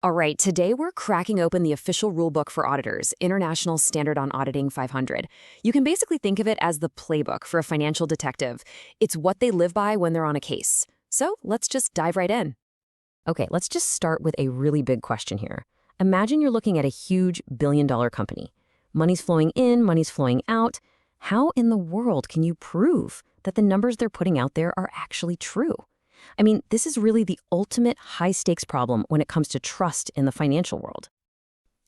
All right, today we're cracking open the official rulebook for auditors, International Standard on Auditing 500. You can basically think of it as the playbook for a financial detective. It's what they live by when they're on a case. So let's just dive right in. Okay, let's just start with a really big question here. Imagine you're looking at a huge billion-dollar company. Money's flowing in, money's flowing out. How in the world can you prove that the numbers they're putting out there are actually true? I mean, this is really the ultimate high-stakes problem when it comes to trust in the financial world.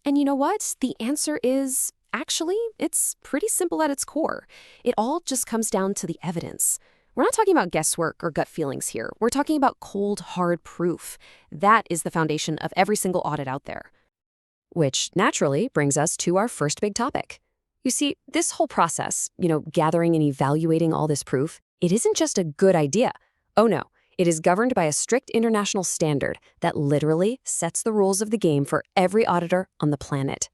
And you know what? The answer is, actually, it's pretty simple at its core. It all just comes down to the evidence. We're not talking about guesswork or gut feelings here. We're talking about cold, hard proof. That is the foundation of every single audit out there. Which naturally brings us to our first big topic. You see, this whole process, gathering and evaluating all this proof, it isn't just a good idea. Oh no. It is governed by a strict international standard that literally sets the rules of the game for every auditor on the planet.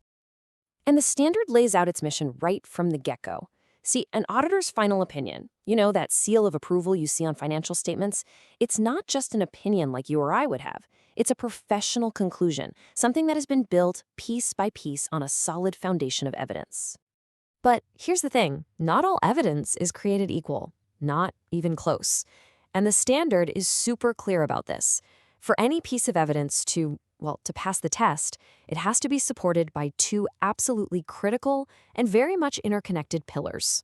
And the standard lays out its mission right from the get-go. See, an auditor's final opinion, that seal of approval you see on financial statements, it's not just an opinion like you or I would have. It's a professional conclusion, something that has been built piece by piece on a solid foundation of evidence. But here's the thing, not all evidence is created equal, not even close. And the standard is super clear about this. For any piece of evidence to pass the test, it has to be supported by two absolutely critical and very much interconnected pillars.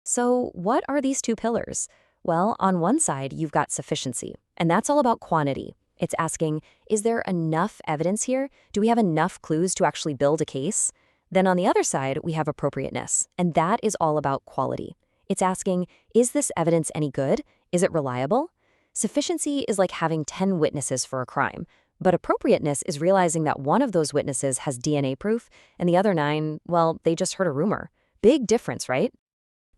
So what are these two pillars? Well, on one side, you've got sufficiency, and that's all about quantity. It's asking, is there enough evidence here? Do we have enough clues to actually build a case? Then on the other side, we have appropriateness, and that is all about quality. It's asking, is this evidence any good? Is it reliable? Sufficiency is like having 10 witnesses for a crime, but appropriateness is realizing that one of those witnesses has DNA proof and the other 9, they just heard a rumor. Big difference, right?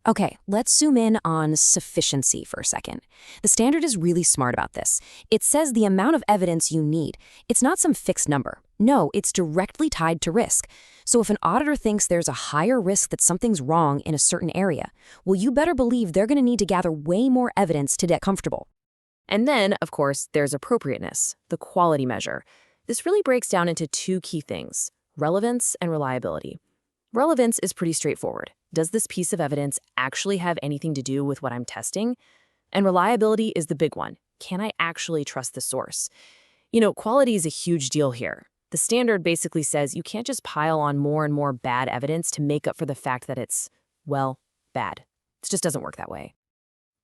Okay, let's zoom in on sufficiency for a second. The standard is really smart about this. It says the amount of evidence you need. It's not some fixed number. No, it's directly tied to risk. So if an auditor thinks there's a higher risk that something's wrong in a certain area, well, you better believe they're going to need to gather way more evidence to get comfortable. And then, of course, there's appropriateness, the quality measure. This really breaks down into two key things, relevance and reliability. Relevance is pretty straightforward. Does this piece of evidence actually have anything to do with what I'm testing? And reliability is the big one. Can I actually trust the source? Quality is a huge deal here. The standard basically says you can't just pile on more and more bad evidence to make up for the fact that it's, bad. It just doesn't work that way.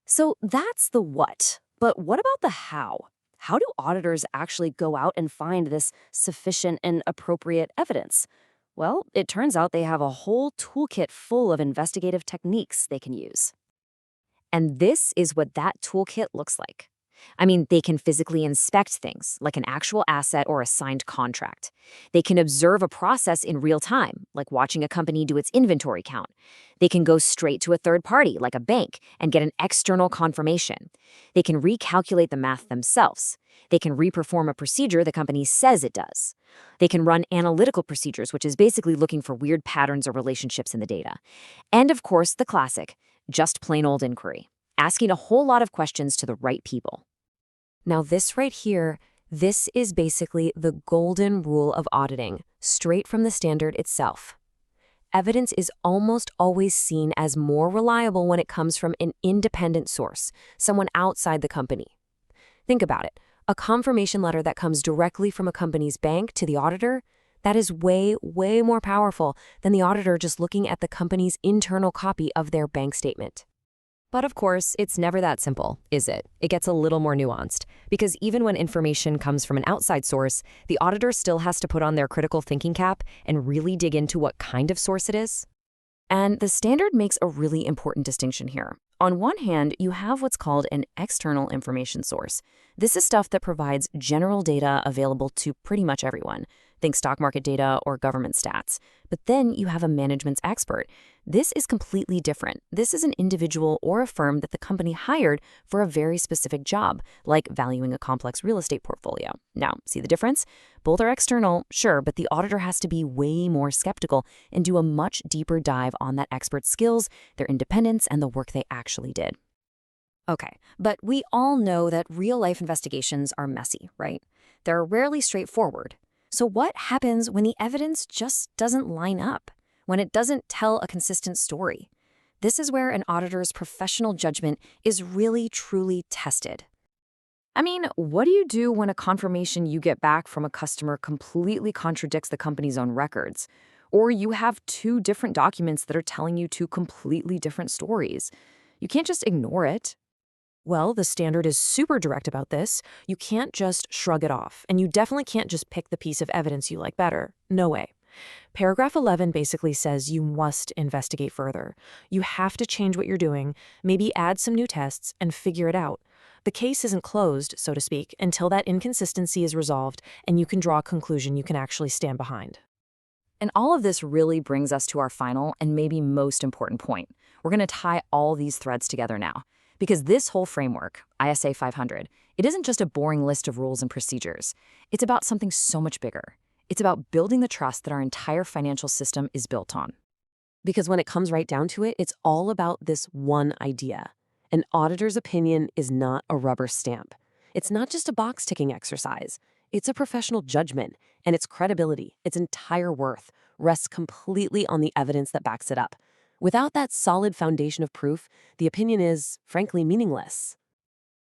So that's the what. But what about the how? How do auditors actually go out and find this sufficient and appropriate evidence? Well, it turns out they have a whole toolkit full of investigative techniques they can use. And this is what that toolkit looks like. I mean, they can physically inspect things, like an actual asset or a signed contract. They can observe a process in real time, like watching a company do its inventory count. They can go straight to a third party, like a bank, and get an external confirmation. They can recalculate the math themselves. They can reperform a procedure the company says it does. They can run analytical procedures, which is basically looking for weird patterns or relationships in the data. And of course, the classic, just plain old inquiry, asking a whole lot of questions to the right people. Now this right here, this is basically the golden rule of auditing, straight from the standard itself. Evidence is almost always seen as more reliable when it comes from an independent source, someone outside the company. Think about it. A confirmation letter that comes directly from a company's bank to the auditor, that is way, way more powerful than the auditor just looking at the company's internal copy of their bank statement. But of course, it's never that simple, is it? It gets a little more nuanced, because even when information comes from an outside source, the auditor still has to put on their critical thinking cap and really dig into what kind of source it is. And the standard makes a really important distinction here. On one hand, you have what's called an external information source. This is stuff that provides general data available to pretty much everyone. Think stock market data or government stats. But then you have a management's expert. This is completely different. This is an individual or a firm that the company hired for a very specific job, like valuing a complex real estate portfolio. Now, see the difference? Both are external, sure, but the auditor has to be way more skeptical and do a much deeper dive on that expert's skills, their independence, and the work they actually did. Okay, but we all know that real-life investigations are messy, right? They're rarely straightforward. So what happens when the evidence just doesn't line up? When it doesn't tell a consistent story? This is where an auditor's professional judgment is really, truly tested. I mean, what do you do when a confirmation you get back from a customer completely contradicts the company's own records? Or you have two different documents that are telling you two completely different stories? You can't just ignore it. Well, the standard is super direct about this. You can't just shrug it off, and you definitely can't just pick the piece of evidence you like better. No way. Paragraph 11 basically says you must investigate further. You have to change what you're doing, maybe add some new tests, and figure it out. The case isn't closed, so to speak, until that inconsistency is resolved and you can draw a conclusion you can actually stand behind. And all of this really brings us to our final and maybe most important point. We're going to tie all these threads together now. Because this whole framework, ISA 500, it isn't just a boring list of rules and procedures. It's about something so much bigger. It's about building the trust that our entire financial system is built on. Because when it comes right down to it, it's all about this one idea. An auditor's opinion is not a rubber stamp. It's not just a box-ticking exercise. It's a professional judgment, and its credibility, its entire worth, rests completely on the evidence that backs it up. Without that solid foundation of proof, the opinion is, frankly, meaningless.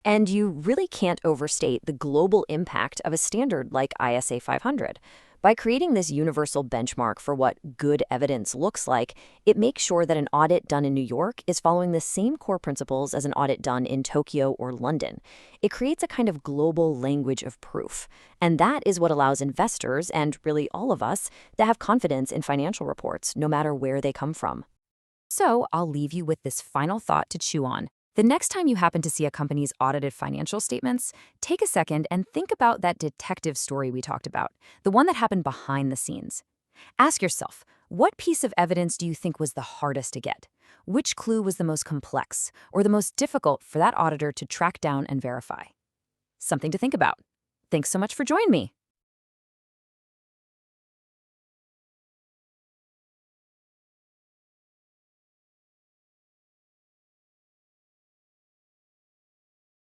And you really can't overstate the global impact of a standard like ISA 500. By creating this universal benchmark for what good evidence looks like, it makes sure that an audit done in New York is following the same core principles as an audit done in Tokyo or London. It creates a kind of global language of proof. And that is what allows investors, and really all of us, to have confidence in financial reports, no matter where they come from. So I'll leave you with this final thought to chew on. The next time you happen to see a company's audited financial statements, take a second and think about that detective story we talked about, the one that happened behind the scenes. Ask yourself, what piece of evidence do you think was the hardest to get? Which clue was the most complex or the most difficult for that auditor to track down and verify? Something to think about. Thanks so much for joining me.